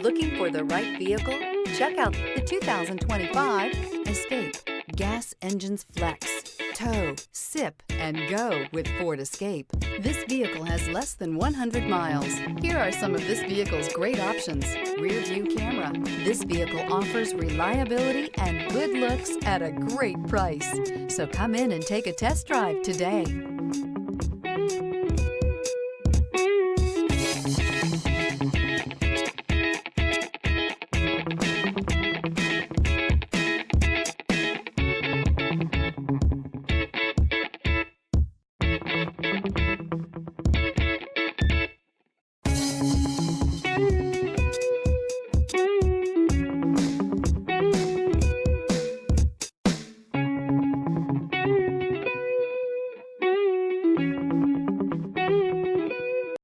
Looking for the right vehicle? Check out the 2025 Escape. Gas engines flex, tow, sip, and go with Ford Escape. This vehicle has less than 100 miles. Here are some of this vehicle's great options. Rear view camera. This vehicle offers reliability and good looks at a great price. So come in and take a test drive today.